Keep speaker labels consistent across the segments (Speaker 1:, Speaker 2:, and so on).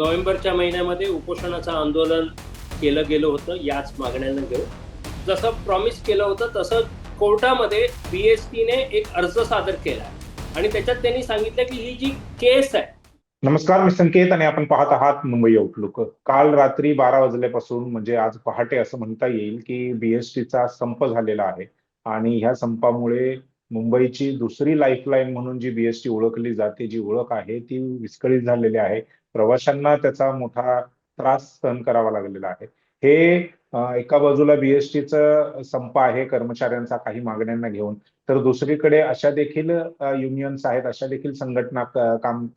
Speaker 1: नोव्हेंबरच्या महिन्यामध्ये उपोषणाचं आंदोलन केलं गेलं होतं याच मागण्यांना घेऊन. जसं प्रॉमिस केलं होतं तसं कोर्टामध्ये बीएसटीने एक अर्ज सादर केला आणि त्याच्यात त्यांनी सांगितलं की ही जी केस आहे.
Speaker 2: नमस्कार, मी संकेत आणि आपण पाहत आहात मुंबई आउटलुक. काल रात्री 12 वाजल्यापासून म्हणजे आज पहाटे असं म्हणता येईल की बीएसटीचा संप झालेला आहे आणि ह्या संपामुळे मुंबईची दुसरी लाईफलाईन म्हणून जी बीएसटी ओळखली जाते, जी ओळख आहे ती विस्कळीत झालेली आहे. प्रवाशांना त्याचा मोठा त्रास सहन करावा लागलेला आहे. हे एका बाजूला बीएसटीचं संप आहे कर्मचाऱ्यांचा काही मागण्यांना घेऊन, तर दुसरीकडे अशा देखील युनियन्स आहेत, अशा देखील संघटना,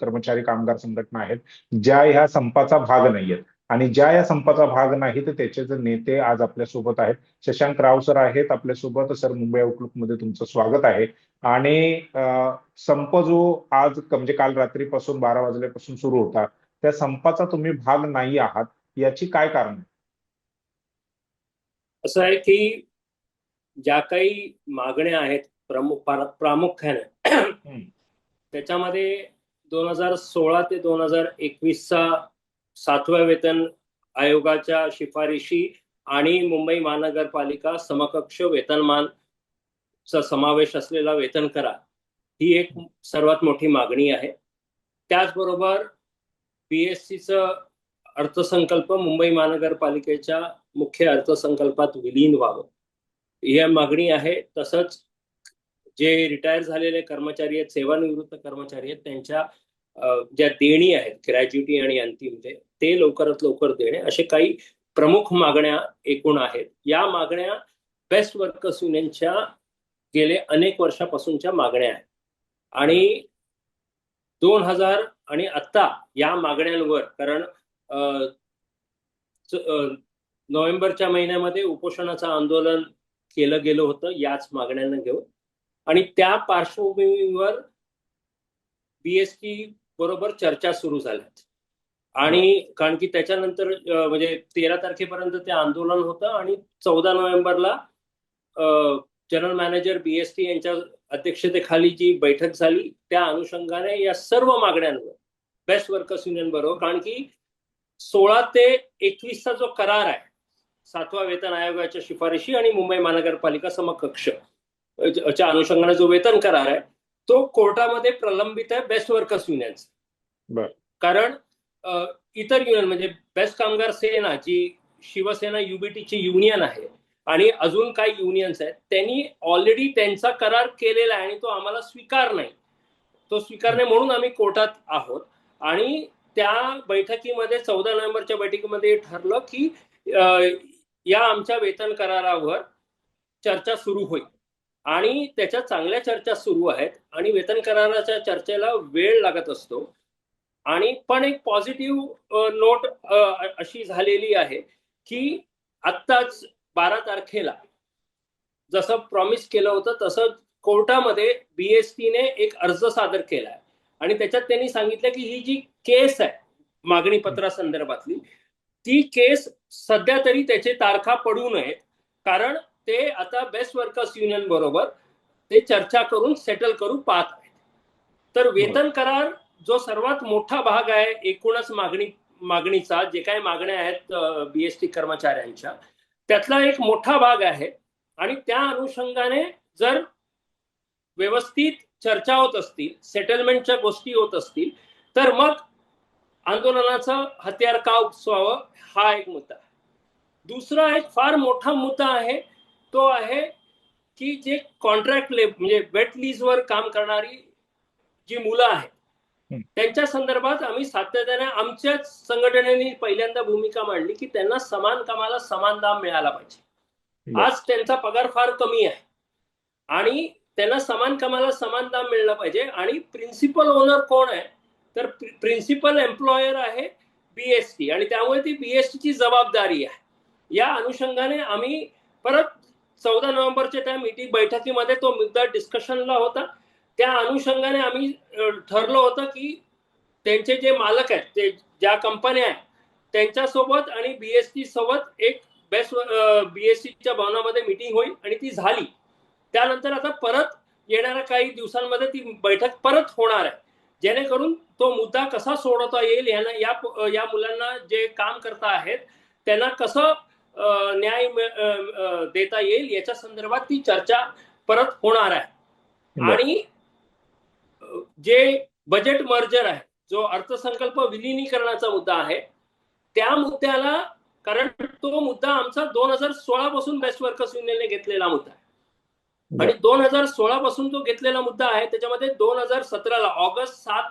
Speaker 2: कर्मचारी कामगार संघटना आहेत ज्या ह्या संपाचा भाग नाहीयेत. आणि ज्या या संपाचा भाग नाहीत त्याचे जे नेते आज आपल्या सोबत आहेत. शशांक राव सर आहेत आपल्यासोबत. सर, मुंबई आउटलुक मध्ये तुमचं स्वागत आहे. आणि संप जो आज म्हणजे काल रात्रीपासून 12 वाजल्यापासून सुरू होता, त्या संपाचा तुम्ही भाग नाही आहात, याची काय कारण?
Speaker 1: असं आहे की ज्या काही मागण्या आहेत प्रामुख्याने त्याच्यामध्ये 2016 ते 2021चा 7व्या वेतन आयोगाच्या शिफारशी आणि मुंबई महानगरपालिका समकक्ष वेतनमानचा समावेश असलेला वेतन करार ही एक सर्वात मोठी मागणी आहे. त्याचबरोबर बीएसटीचं अर्थसंकल्प मुंबई महानगरपालिकेच्या मुख्य अर्थसंकल्पात विलीन व्हावं ही मागणी आहे. तसंच जे रिटायर झालेले कर्मचारी आहेत, सेवानिवृत्त कर्मचारी आहेत, त्यांच्या ज्या देणी आहेत ग्रॅज्युटी आणि अंतिम ते लवकरात लवकर देणे, असे काही प्रमुख मागण्या एकूण आहेत. या मागण्या बेस्ट वर्कर्स युनियनच्या गेले अनेक वर्षापासूनच्या मागण्या आहेत आणि 2000 आणि आता या मागण्यांवर, कारण नोव्हेंबरच्या महिन्यामध्ये उपोषणाचं आंदोलन केलं गेलं होतं याच मागण्यांना घेऊन आणि त्या पार्श्वभूमीवर बीएसटी बरोबर चर्चा सुरू झाल्यात. आणि कारण की त्याच्यानंतर म्हणजे 13 तारखेपर्यंत ते आंदोलन होतं आणि 14 नोव्हेंबरला जनरल मॅनेजर बीएसटी यांच्या अध्यक्षतेखाली जी बैठक झाली त्या अनुषंगाने या सर्व मागण्यांवर बेस्ट वर्कर्स युनियन बरोबर, कारण की 16 ते 21चा जो करार आहे 7व्या वेतन आयोगाच्या शिफारशी आणि मुंबई महानगरपालिका समकक्ष च्या अनुषंगाने जो वेतन करार आहे तो कोर्टामध्ये प्रलंबित आहे बेस्ट वर्कर्स युनियनचा. कारण इतर युनियन म्हणजे बेस्ट कामगार सेना जी शिवसेना युबीटीची युनियन आहे आणि अजून काही युनियन्स आहेत, त्यांनी ऑलरेडी त्यांचा करार केलेला आहे आणि तो आम्हाला स्वीकार नाही, तो स्वीकार नाही म्हणून आम्ही कोर्टात आहोत. आणि त्या बैठकीमध्ये 14 नोव्हेंबरच्या बैठकीमध्ये ठरलं की या आमच्या वेतन करारावर चर्चा सुरू होईल आणि त्याच्या चांगल्या चर्चा सुरू आहेत आणि वेतन कराराच्या चर्चेला वेळ लागत असतो. आणि पण एक पॉझिटिव्ह नोट अशी झालेली आहे की आत्ताच 12 तारखेला जसं प्रॉमिस केलं होतं तसं कोर्टामध्ये बीएसटीने एक अर्ज सादर केला आहे आणि त्याच्यात त्यांनी सांगितलं की ही जी केस आहे मागणी पत्रासंदर्भातली, ती केस सध्या तरी त्याचे तारखा पडू नयेत, कारण ते आता बेस्ट वर्कर्स युनियन बरोबर ते चर्चा करून सेटल करू पाहत आहेत. तर वेतन करार जो सर्वात मोठा भाग आहे एकूणच मागणीचा, जे काही मागण्या आहेत बीएसटी कर्मचाऱ्यांच्या, त्यातला एक मोठा भाग आहे आणि त्या अनुषंगाने जर व्यवस्थित चर्चा होत असतील, सेटलमेंटच्या गोष्टी होत असतील, तर मग आंदोलनाचं हत्यार का उपसावं हा एक मुद्दा. दुसरा एक फार मोठा मुद्दा आहे तो आहे की जे कॉन्ट्रॅक्ट म्हणजे वेट लीजवर काम करणारी जी मुलं आहेत त्यांच्या संदर्भात आम्ही सातत्याने आमच्याच संघटनेने पहिल्यांदा भूमिका मांडली की त्यांना समान कामाला समान दाम मिळाला पाहिजे. आज त्यांचा पगार फार कमी आहे आणि त्यांना समान कामाला समान दाम मिळाला पाहिजे. आणि प्रिन्सिपल ओनर कोण आहे तर प्रिन्सिपल एम्प्लॉयर आहे बीएसटी आणि त्यामुळे ती बीएसटीची जबाबदारी आहे. या अनुषंगाने आम्ही परत 14 नोव्हेंबरच्या त्या मीटिंग बैठकीमध्ये तो मुद्दा डिस्कशनला होता. त्या अनुषंगाने आम्ही ठरलं होतं की त्यांचे जे मालक आहेत, ते ज्या कंपन्या आहेत त्यांच्यासोबत आणि बीएसटी सोबत एक बेस्ट बीएसटीच्या भवनामध्ये मीटिंग होईल आणि ती झाली. त्यानंतर आता परत येणाऱ्या काही दिवसांमध्ये ती बैठक परत होणार आहे जेणेकरून तो मुद्दा कसा सोडवता येईल, या मुलांना जे काम करता आहेत त्यांना कसं न्याय देता येईल याच्या संदर्भात ती चर्चा परत होणार आहे. आणि जे बजेट मर्जर आहे, जो अर्थसंकल्प विलिनीकरणाचा मुद्दा आहे, त्या मुद्द्याला, कारण तो मुद्दा आमचा 2016 पासून बेस्ट वर्कर्स युनियनने घेतलेला मुद्दा आहे आणि 2016 पासून तो घेतलेला मुद्दा आहे. त्याच्यामध्ये 2017ला ऑगस्ट 7,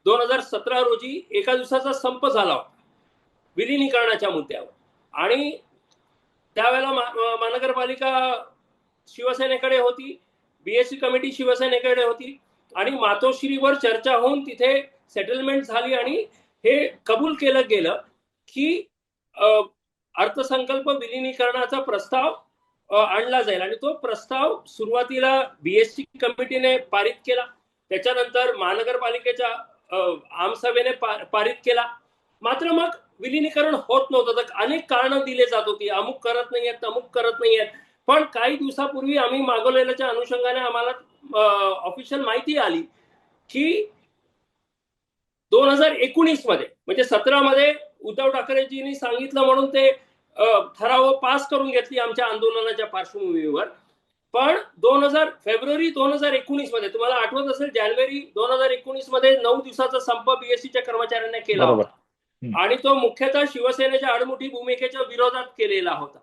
Speaker 1: 2017 रोजी एका दिवसाचा संप झाला होता विलिनीकरणाच्या मुद्द्यावर. आणि त्यावेळेला महानगरपालिका शिवसेनेकडे होती, बीएससी कमिटी शिवसेनेकडे होती आणि मातोश्रीवर चर्चा होऊन तिथे सेटलमेंट झाली आणि हे कबूल केलं गेलं की अर्थसंकल्प विलिनीकरणाचा प्रस्ताव आणला जाईल. आणि तो प्रस्ताव सुरुवातीला बीएससी कमिटीने पारित केला, त्याच्यानंतर महानगरपालिकेच्या आमसभेने पारित केला. मात्र मग विलिनीकरण होत नव्हतं. तर अनेक कारणं दिले जात होती, अमुक करत नाहीयेत, अमुक करत नाहीयेत. पण काही दिवसापूर्वी आम्ही मागवलेल्याच्या अनुषंगाने आम्हाला ऑफिशियल माहिती आली की 2019 मध्ये, म्हणजे 17 मध्ये उद्धव ठाकरेजींनी सांगितलं म्हणून ते ठराव पास करून घेतली आमच्या आंदोलनाच्या पार्श्वभूमीवर. पण फेब्रुवारी 2019 मध्ये, तुम्हाला आठवत असेल, जानेवारी 2019 मध्ये 9 दिवसाचा संप बीएससीच्या कर्मचाऱ्यांनी केला होता आणि तो मुख्यतः शिवसेनेच्या आडमुठी भूमिकेच्या विरोधात केलेला होता.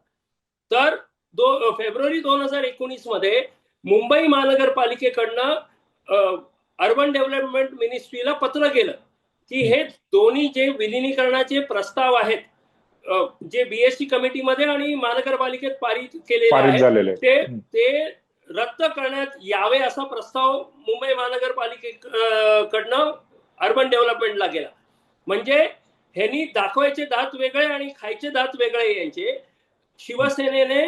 Speaker 1: तर फेब्रुवारी 2019 मध्ये मुंबई महानगरपालिकेकडनं अर्बन डेव्हलपमेंट मिनिस्ट्रीला पत्र गेलं की हे दोन्ही जे विलिनीकरणाचे प्रस्ताव आहेत, जे बीएससी कमिटीमध्ये आणि महानगरपालिकेत पारित केलेले आहेत, ते रद्द करण्यात यावे असा प्रस्ताव मुंबई महानगरपालिकेकडनं अर्बन डेव्हलपमेंटला गेला. म्हणजे ह्यांनी दाखवायचे दात वेगळे आणि खायचे दात वेगळे यांचे. शिवसेनेने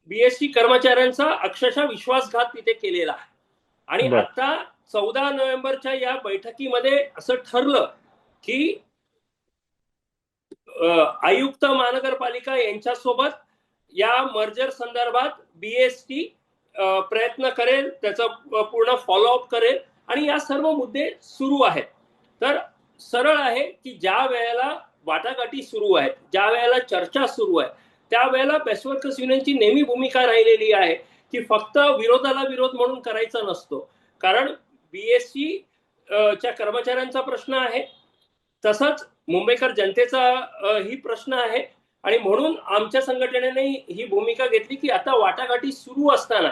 Speaker 1: बीएससी कर्मचाऱ्यांचा अक्षरशः विश्वासघात तिथे केलेला आहे. आणि आता 14 नोव्हेंबरच्या या बैठकीमध्ये असं ठरलं की आयुक्त महानगरपालिका यांच्यासोबत या मर्जर संदर्भात बीएसटी प्रयत्न करेल, त्याचा पूर्ण फॉलोअप करेल आणि या सर्व मुद्दे सुरू आहेत. तर सरळ आहे की ज्या वेळेला वाटाघाटी सुरू आहेत, ज्या वेळेला चर्चा सुरू आहे, त्यावेळेला बेस्ट वर्कर्स युनियनची नेहमी भूमिका राहिलेली आहे की फक्त विरोधाला विरोध म्हणून करायचा नसतो. कारण बीएससी च्या कर्मचाऱ्यांचा प्रश्न आहे, तसंच मुंबईकर जनतेचा ही प्रश्न आहे. आणि म्हणून आमच्या संघटनेने ही भूमिका घेतली की आता वाटाघाटी सुरू असताना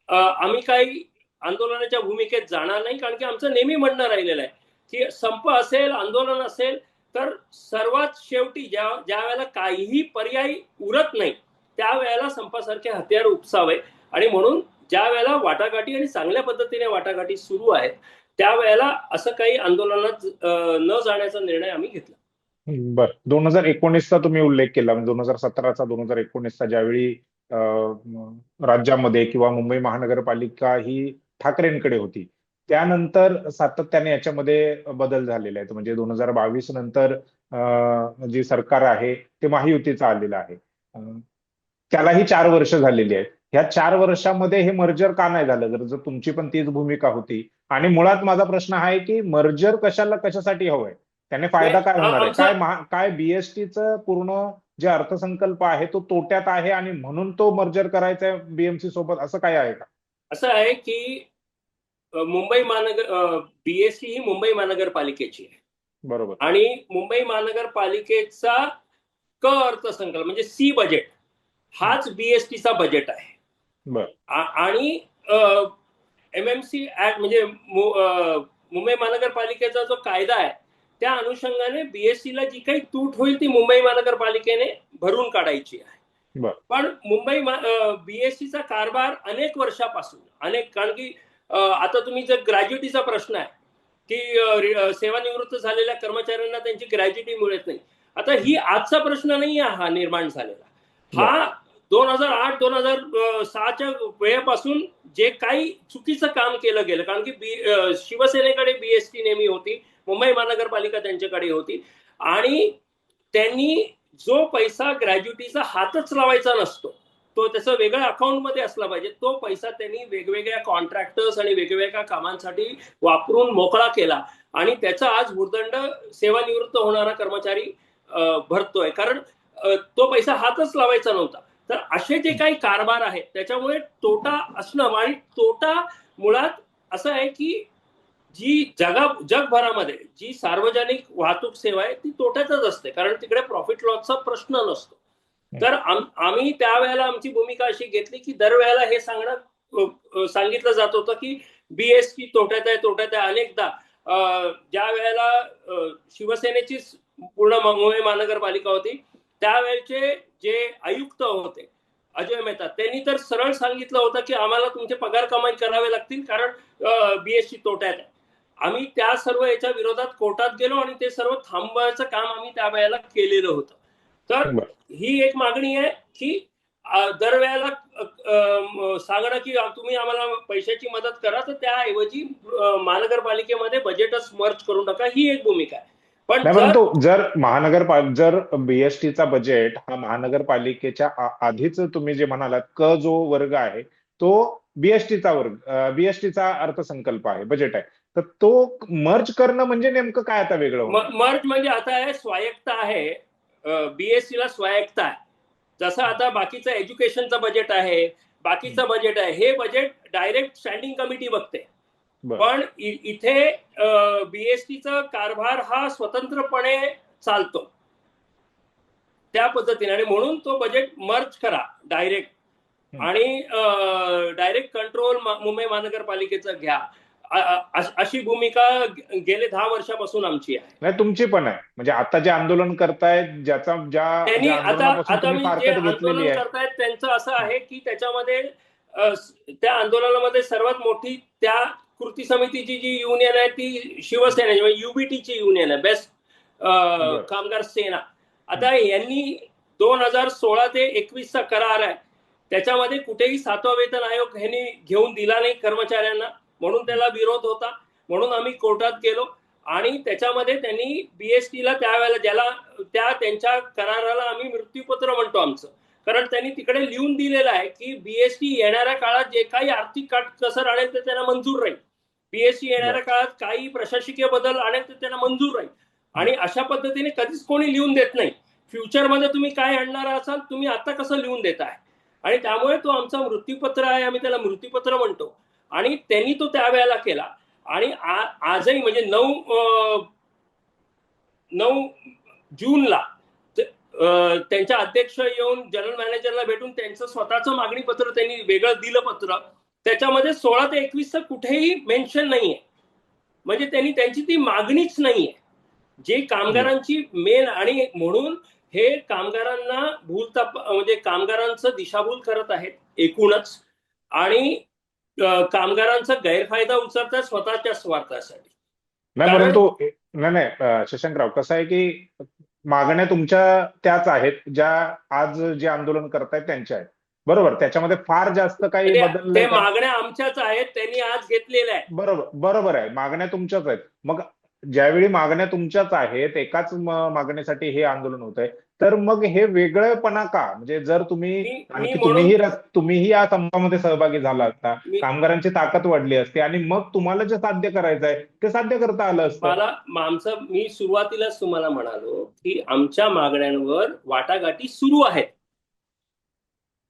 Speaker 1: आम्ही काही आंदोलनाच्या भूमिकेत जाणार नाही. कारण की आमचं नेहमी म्हणणं राहिलेलं आहे की संप असेल, आंदोलन असेल, तर सर्वात शेवटी ज्या वेळेला काहीही पर्याय उरत नाही त्यावेळेला संपासारखे हत्यार उपसावे. आणि म्हणून ज्या वेळेला वाटाघाटी आणि चांगल्या पद्धतीने वाटाघाटी सुरू आहेत त्यावेळेला असं काही आंदोलनात न जाण्याचा निर्णय आम्ही घेतला.
Speaker 2: बर, 2019चा तुम्ही उल्लेख केला, 2017चा 2019चा, ज्यावेळी राज्यामध्ये किंवा मुंबई महानगरपालिका ही ठाकरेंकडे होती, त्यानंतर सातत्याने याच्यामध्ये बदल झालेले आहेत. म्हणजे 2022 नंतर जे सरकार आहे ते महायुतीचं आलेलं आहे. त्यालाही 4 वर्ष झालेली आहेत. ह्या 4 वर्षामध्ये हे मर्जर का नाही झालं? जर तुमची पण तीच भूमिका होती. आणि मुळात माझा प्रश्न आहे की मर्जर कशासाठी हवंय? त्याने फायदा काय होणार आहे? काय बीएसटीचं पूर्ण जे अर्थसंकल्प आहे तो तोट्यात आहे आणि म्हणून तो मर्जर करायचा आहे बीएमसी सोबत, असं काय आहे का?
Speaker 1: असं आहे की बीएससी ही मुंबई महानगरपालिकेची आहे,
Speaker 2: बरोबर.
Speaker 1: आणि मुंबई महानगरपालिकेचा अर्थसंकल्प म्हणजे सी बजेट हाच बीएसटीचा बजेट आहे. आणि एमएमसी ऍक्ट म्हणजे मुंबई महानगरपालिकेचा जो कायदा आहे त्या अनुषंगाने बीएससीला जी काही तूट होईल ती मुंबई महानगरपालिकेने भरून काढायची आहे. पण बीएससीचा कारभार अनेक वर्षापासून कारण की आता तुम्ही जर ग्रॅज्युटीचा प्रश्न आहे की सेवानिवृत्त झालेल्या कर्मचाऱ्यांना त्यांची ग्रॅज्युटी मिळत नाही. आता ही आजचा प्रश्न नाही आहे हा निर्माण झालेला, हा 2008-2006च्या वेळेपासून जे काही चुकीचं काम केलं गेलं. कारण की शिवसेनेकडे बीएसटी नेहमी होती, मुंबई महानगरपालिका त्यांच्याकडे होती, आणि त्यांनी जो पैसा ग्रॅज्युटीचा हातच लावायचा नसतो तो त्याचं वेगळ्या अकाउंटमध्ये असला पाहिजे. तो पैसा त्यांनी वेगवेगळ्या कॉन्ट्रॅक्टर्स आणि वेगवेगळ्या कामांसाठी वापरून मोकळा केला आणि त्याचा आज भूर्दंड सेवानिवृत्त होणारा कर्मचारी भरतोय. कारण तो पैसा हातच लावायचा नव्हता. तर असे जे काही कारभार आहेत त्याच्यामुळे तोटा असणं, आणि तोटा मुळात असं आहे की जी जगभरामध्ये जी सार्वजनिक वाहतूक सेवा आहे ती तोट्यातच असते, कारण तिकडे प्रॉफिट लॉसचा प्रश्न नसतो. तर आम्ही त्यावेळेला आमची भूमिका अशी घेतली की दरवेळेला हे सांगितलं जात होतं की बीएसटी तोट्यात आहे. अनेकदा ज्या वेळेला शिवसेनेची पूर्ण मुंबई महानगरपालिका होती त्यावेळेचे जे आयुक्त होते अजय मेहता, त्यांनी तर सरळ सांगितलं होतं की आम्हाला तुमचे पगार कमाई करावे लागतील, कारण बीएसटी तोट्यात आहे. आम्ही त्या सर्व याच्या विरोधात कोर्टात गेलो आणि ते सर्व थांबवायचं काम आम्ही त्यावेळेला केलेलं होतं. तर ही एक मागणी आहे की दरवेळेला सांगणं की तुम्ही आम्हाला पैशाची मदत करा, तर त्याऐवजी महानगरपालिकेमध्ये बजेटच मर्ज करून टाका, ही एक भूमिका आहे. पण
Speaker 2: परंतु जर बीएसटीचा बजेट हा महानगरपालिकेच्या आधीच तुम्ही जे म्हणालात क जो वर्ग आहे तो बीएसटीचा अर्थसंकल्प आहे, बजेट आहे, तर तो मर्ज करणं म्हणजे नेमकं काय आता वेगळं?
Speaker 1: मर्ज म्हणजे आता आहे स्वायत्त आहे, बीएसटीला स्वायत्त आहे. जसं आता बाकीचं एज्युकेशनचं बजेट आहे, बाकीचं बजेट आहे, हे बजेट डायरेक्ट स्टँडिंग कमिटी बघते. पण इथे बीएसटीचा कारभार हा स्वतंत्रपणे चालतो त्या पद्धतीने, आणि म्हणून तो बजेट मर्ज करा डायरेक्ट, आणि डायरेक्ट कंट्रोल मुंबई महानगरपालिकेचं घ्या, अशी भूमिका गेले 10 वर्षापासून आमची आहे.
Speaker 2: नाही, तुमची पण आहे. म्हणजे आता जे आंदोलन करतायत, ज्या
Speaker 1: आंदोलन करतायत त्यांचं असं आहे की त्याच्यामध्ये त्या आंदोलनामध्ये सर्वात मोठी त्या कृती समितीची जी युनियन आहे ती शिवसेना युबीटीची युनियन आहे, बेस्ट कामगार सेना. आता यांनी 2016 ते 21चा करार आहे, त्याच्यामध्ये कुठेही 7वा वेतन आयोग यांनी घेऊन दिला नाही कर्मचाऱ्यांना, म्हणून त्याला विरोध होता. म्हणून आम्ही कोर्टात गेलो आणि त्याच्यामध्ये त्यांनी बीएसटीला त्यावेळेला त्यांच्या कराराला आम्ही मृत्यूपत्र म्हणतो आमचं, कारण त्यांनी तिकडे लिहून दिलेलं आहे की बीएसटी येणाऱ्या काळात जे काही आर्थिक काटकसर आणेल ते त्यांना मंजूर राहील, बीएसटी येणाऱ्या काळात काही प्रशासकीय बदल आणेल तर त्यांना मंजूर राहील. आणि अशा पद्धतीने कधीच कोणी लिहून देत नाही. फ्युचरमध्ये तुम्ही काय आणणार असाल, तुम्ही आता कसं लिहून देताय, आणि त्यामुळे तो आमचा मृत्यूपत्र आहे, आम्ही त्याला मृत्यूपत्र म्हणतो. आणि त्यांनी तो त्यावेळेला केला. आणि आजही म्हणजे 9 जूनला त्यांच्या अध्यक्ष येऊन जनरल मॅनेजरला भेटून त्यांचं स्वतःचं मागणी पत्र त्यांनी वेगळं दिलं पत्र, त्याच्यामध्ये 16 ते 21 कुठेही मेन्शन नाहीये. म्हणजे त्यांची ती मागणीच नाहीये जे कामगारांची मेन, आणि म्हणून हे कामगारांना म्हणजे कामगारांचं दिशाभूल करत आहेत एकूणच, आणि कामगारांचा गैरफायदा उचलतात स्वतःच्या स्वार्थासाठी.
Speaker 2: परंतु नाही शशांकराव, कसं आहे की मागण्या तुमच्या त्याच आहेत ज्या आज जे आंदोलन करतायत त्यांच्या आहेत, बरोबर? त्याच्यामध्ये फार जास्त काही बदल
Speaker 1: ते मागण्या आमच्याच आहेत, त्यांनी आज घेतलेल्या आहेत.
Speaker 2: बरोबर आहे, मागण्या तुमच्याच आहेत. मग ज्यावेळी मागण्या तुमच्याच आहेत, एकाच मागणीसाठी हे आंदोलन होत आहे, तर मग हे वेगळेपणा का? म्हणजे जर तुम्हीही या संपामध्ये सहभागी झाला असता, कामगारांची ताकद वाढली असते आणि मग तुम्हाला जे साध्य करायचं आहे ते साध्य करता आलं असतं.
Speaker 1: मी सुरुवातीलाच तुम्हाला म्हणालो की आमच्या मागण्यांवर वाटाघाटी सुरू आहेत.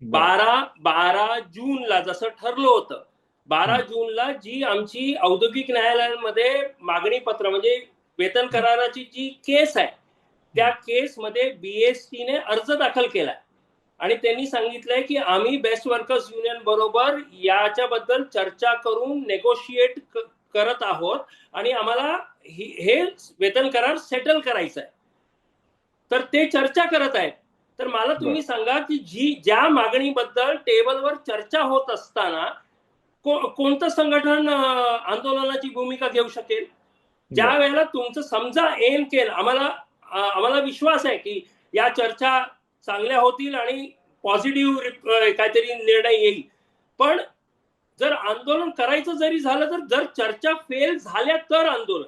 Speaker 1: 12 जूनला जसं ठरलं होतं, 12 जूनला जी आमची औद्योगिक न्यायालयामध्ये मागणी पत्र म्हणजे वेतन कराराची जी केस आहे, त्या केसमध्ये बीएसटीने अर्ज दाखल केलाय आणि त्यांनी सांगितलंय की आम्ही बेस्ट वर्कर्स युनियन बरोबर याच्याबद्दल चर्चा करून नेगोशिएट करत आहोत आणि आम्हाला हे वेतन करार सेटल करायचं आहे. तर ते चर्चा करत आहेत. तर मला तुम्ही सांगा की ज्या मागणीबद्दल टेबलवर चर्चा होत असताना कोणतं संघटन आंदोलनाची भूमिका घेऊ शकेल? ज्या वेळेला तुमचं समजा एम केलं, आम्हाला विश्वास आहे की या चर्चा चांगल्या होतील आणि पॉझिटिव्ह काहीतरी निर्णय येईल. पण जर आंदोलन करायचं जरी झालं तर जर चर्चा फेल झाल्या तर आंदोलन,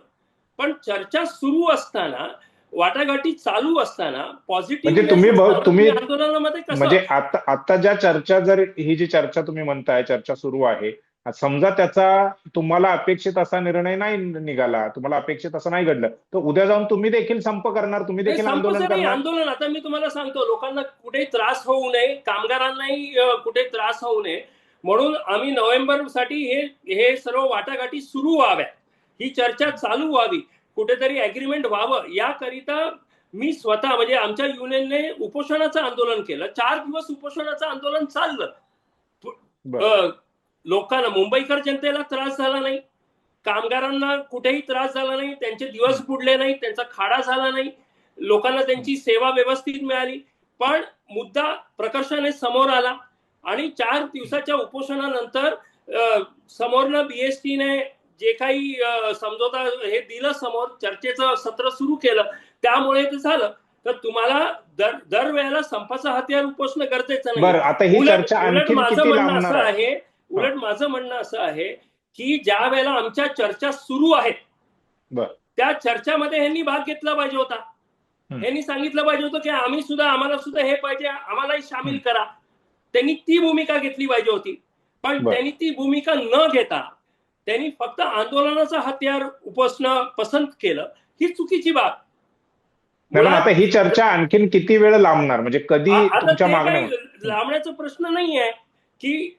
Speaker 1: पण चर्चा सुरू असताना वाटाघाटी चालू असताना
Speaker 2: म्हणजे
Speaker 1: पॉझिटिव्ह
Speaker 2: तुम्ही तुम्ही
Speaker 1: आंदोलनामध्ये कसं?
Speaker 2: म्हणजे आता आता ज्या चर्चा, जर ही जी चर्चा तुम्ही म्हणताय चर्चा सुरू आहे, समजा त्याचा तुम्हाला अपेक्षित असा निर्णय नाही निघाला, तुम्हाला अपेक्षित असं नाही घडलं, तर उद्या जाऊन तुम्ही देखील संप करणार, तुम्ही
Speaker 1: नाही,
Speaker 2: देखील आंदोलन
Speaker 1: संपचं नाही,
Speaker 2: करणार?
Speaker 1: आंदोलन. आता मी तुम्हाला सांगतो, लोकांना कुठेही त्रास होऊ नये, कामगारांनाही कुठे त्रास होऊ नये म्हणून आम्ही नोव्हेंबरसाठी हे सर्व वाटाघाटी सुरू व्हाव्या, ही चर्चा चालू व्हावी, कुठेतरी अग्रीमेंट व्हावं, याकरिता मी स्वतः म्हणजे आमच्या युनियनने उपोषणाचं आंदोलन केलं. 4 दिवस उपोषणाचं आंदोलन चाललं. लोकांना, मुंबईकर जनतेला त्रास झाला नाही, कामगारांना कुठेही त्रास झाला नाही, त्यांचे दिवस बुडले नाही, त्यांचा खाडा झाला नाही, लोकांना त्यांची सेवा व्यवस्थित मिळाली. पण मुद्दा प्रकर्षाने समोर आला आणि 4 दिवसाच्या उपोषणानंतर समोरनं बीएसटीने जे काही समझोता हे दिलं, समोर चर्चेचं सत्र सुरू केलं, त्यामुळे ते झालं. तर तुम्हाला दरवेळेला संपाचं हत्यार उपोषण गरजेचं
Speaker 2: बरं, आता
Speaker 1: नाही.
Speaker 2: ही चर्चा
Speaker 1: उलट
Speaker 2: आणखीन
Speaker 1: माझं
Speaker 2: किती
Speaker 1: म्हणणं असं
Speaker 2: लांबणार आहे?
Speaker 1: आहे, उलट माझं म्हणणं असं आहे की ज्या वेळेला आमच्या चर्चा सुरू आहेत त्या चर्चामध्ये ह्यांनी भाग घेतला पाहिजे होता. ह्यांनी सांगितलं पाहिजे होतं की आम्हाला सुद्धा हे पाहिजे, आम्हालाही सामील करा. त्यांनी ती भूमिका घेतली पाहिजे होती. पण त्यांनी ती भूमिका न घेता त्यांनी फक्त आंदोलनाचं हत्यार उपसणं पसंत केलं, ही चुकीची बाब.
Speaker 2: पण आता ही चर्चा आणखीन किती वेळ लांबणार, म्हणजे कधी तुमच्या मागण्या?
Speaker 1: लांबण्याचा प्रश्न नाही आहे की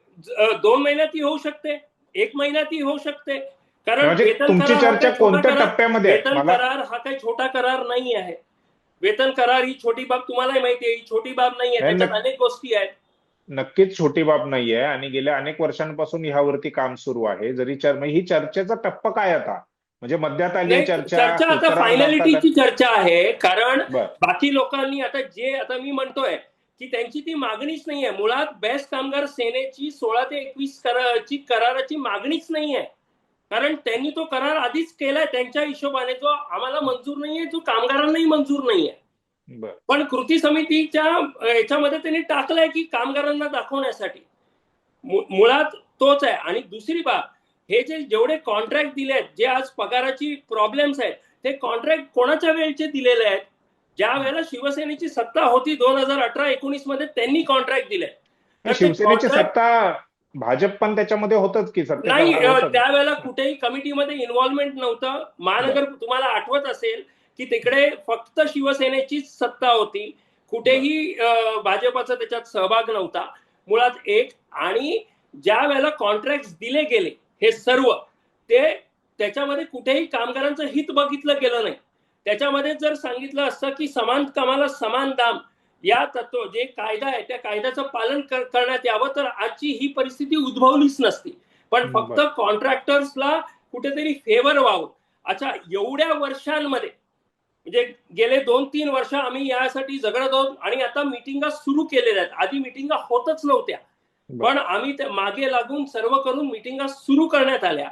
Speaker 1: 2 महिन्यातही होऊ शकते, 1 महिन्यातही होऊ शकते. कारण
Speaker 2: म्हणजे तुमची चर्चा कोणत्या टप्प्यामध्ये आहे?
Speaker 1: वेतन करार हा काही छोटा करार नाही आहे. वेतन करार ही छोटी बाब, तुम्हालाही माहिती आहे, ही छोटी बाब नाही आहे. त्याच्यात अनेक गोष्टी आहेत.
Speaker 2: नक्कीच छोटी बाब नाहीये आणि गेल्या अनेक वर्षांपासून ह्यावरती काम सुरू आहे. जरी ही चर्चेचा टप्पा काय आता, म्हणजे मध्यात आली चर्चा
Speaker 1: आता फायनलिटीची चर्चा आहे. कारण बाकी लोकांनी आता मी म्हणतोय की त्यांची ती मागणीच नाहीये. मुळात बेस्ट कामगार सेनेची 16 ते 21 कराराची मागणीच नाहीये. कारण त्यांनी तो करार आधीच केलाय त्यांच्या हिशोबाने, जो आम्हाला मंजूर नाहीये, जो कामगारांनाही मंजूर नाहीये. पण कृती समितीच्या याच्यामध्ये त्यांनी टाकलंय की कामगारांना दाखवण्यासाठी. मुळात तोच आहे. आणि दुसरी बाब, हे जेवढे कॉन्ट्रॅक्ट दिले आहेत, जे आज पगाराची प्रॉब्लेम्स आहेत, ते कॉन्ट्रॅक्ट कोणाच्या वेळचे दिलेले आहेत? ज्या वेळेला शिवसेनेची सत्ता होती 2018-19 मध्ये त्यांनी कॉन्ट्रॅक्ट दिले.
Speaker 2: शिवसेनेची सत्ता, भाजप पण त्याच्यामध्ये होतच की सत्ता
Speaker 1: नाही, त्यावेळेला कुठेही कमिटीमध्ये इन्व्हॉल्वमेंट नव्हतं. महानगर, तुम्हाला आठवत असेल की तिकडे फक्त शिवसेनेचीच सत्ता होती, कुठेही भाजपाचा त्याच्यात सहभाग नव्हता मुळात. एक, आणि ज्या वेळेला कॉन्ट्रॅक्ट दिले गेले हे सर्व, त्याच्यामध्ये कुठेही कामगारांचं हित बघितलं गेलं नाही. त्याच्यामध्ये जर सांगितलं असतं की समान कामाला समान दाम, या तत्व जे कायदा आहे त्या कायद्याचं पालन करण्यात यावं, तर आजची ही परिस्थिती उद्भवलीच नसती. पण फक्त कॉन्ट्रॅक्टर्सला कुठेतरी फेवर व्हावं. अच्छा, एवढ्या वर्षांमध्ये, म्हणजे गेले 2-3 वर्ष आम्ही यासाठी झगडत आहोत आणि आता मिटिंगा सुरू केलेल्या आहेत. आधी मिटिंगा होतच नव्हत्या, पण आम्ही मागे लागून सर्व करून मिटिंगा सुरू करण्यात आल्या.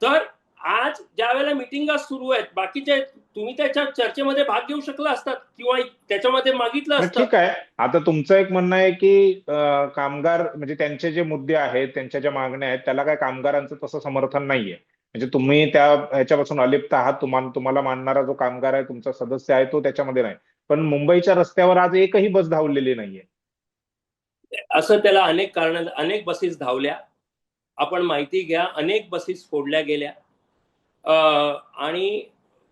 Speaker 1: तर आज ज्या वेळेला मिटिंगा सुरू आहेत, बाकीचे तुम्ही त्याच्या चर्चेमध्ये भाग घेऊ शकला असतात किंवा त्याच्यामध्ये मागितलं असतं. ठीक आहे.
Speaker 2: आता तुमचं एक म्हणणं आहे की कामगार, म्हणजे त्यांचे जे मुद्दे आहेत, त्यांच्या ज्या मागण्या आहेत, त्याला काय कामगारांचं तसं समर्थन नाहीये. म्हणजे तुम्ही त्या ह्याच्यापासून अलिप्त आहात. तुम्हाला मानणारा जो कामगार आहे, तुमचा सदस्य आहे, तो त्याच्यामध्ये नाही. पण मुंबईच्या रस्त्यावर आज एकही बस धावलेली नाहीये.
Speaker 1: असं त्याला अनेक कारण, अनेक बसेस धावल्या, आपण माहिती घ्या, अनेक बसेस फोडल्या गेल्या आणि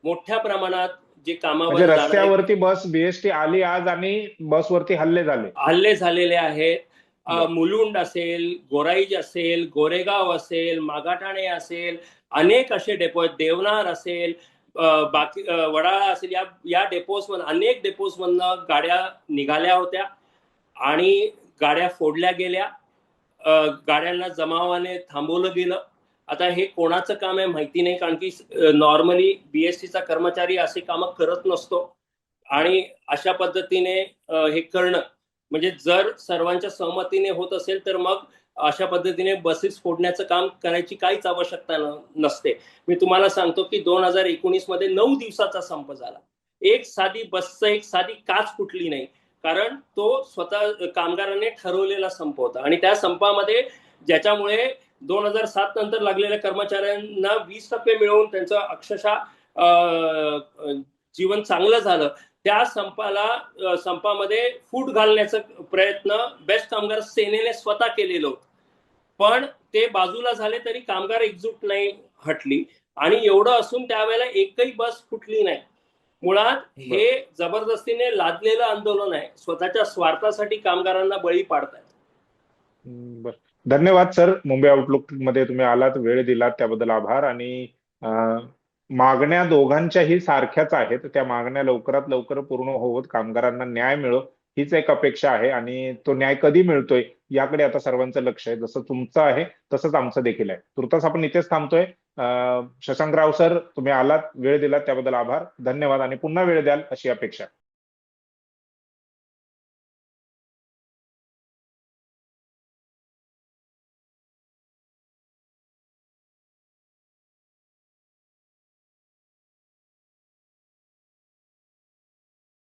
Speaker 1: मोठ्या प्रमाणात जे कामावर
Speaker 2: रस्त्यावरती बस बीएसटी आली आज आणि बसवरती हल्ले
Speaker 1: झालेले आहेत. मुलुंड असेल, गोराईज असेल, गोरेगाव असेल, मागाठाणे असेल, अनेक असे डेपो आहेत, देवनार असेल, बाकी वडाळा असेल, या डेपोजमधून, अनेक डेपोजमधनं गाड्या निघाल्या होत्या आणि गाड्या फोडल्या गेल्या. गाड्यांना जमावाने थांबवलं गेलं. आता हे कोणाचं काम आहे माहिती नाही, कारण की नॉर्मली बीएसटीचा कर्मचारी असे कामं करत नसतो. आणि अशा पद्धतीने हे करणं, म्हणजे जर सर्वांच्या सहमतीने होत असेल तर मग अशा पद्धतीने बसेस फोडण्याचं काम करायची काहीच आवश्यकता नसते. मी तुम्हाला सांगतो की 2019 मध्ये 9 दिवसाचा संप झाला. एक साधी बसचं, एक साधी काच फुटली नाही, कारण तो स्वतः कामगारांनी ठरवलेला संप होता. आणि त्या संपामध्ये, ज्याच्यामुळे 2007 नंतर लागलेल्या कर्मचाऱ्यांना 20% मिळवून त्यांचं अक्षरशः जीवन चांगलं झालं, त्या संपामध्ये फूट घालण्याचा प्रयत्न बेस्ट कामगार सेनेने स्वतः केलेलं होतं. पण ते बाजूला झाले तरी कामगार एकजूट नाही हटली, आणि एवढं असून त्यावेळेला एकही बस फुटली नाही. मुळात हे जबरदस्तीने लादलेलं आंदोलन आहे, स्वतःच्या स्वार्थासाठी कामगारांना बळी पाडतायत.
Speaker 2: बर, धन्यवाद सर. मुंबई आउटलुक मध्ये तुम्ही आलात, वेळ दिलात, त्याबद्दल आभार. आणि मागण्या दोघांच्याही सारख्याच आहेत. त्या मागण्या लवकरात लवकर पूर्ण होत कामगारांना न्याय मिळो हीच एक अपेक्षा आहे. आणि तो न्याय कधी मिळतोय याकडे आता सर्वांचं लक्ष आहे. जसं तुमचं आहे तसंच आमचं देखील आहे. तुर्तास आपण इथेच थांबतोय. शशांकराव सर, तुम्ही आलात, वेळ दिलात, त्याबद्दल आभार, धन्यवाद. आणि पुन्हा वेळ द्याल अशी अपेक्षा.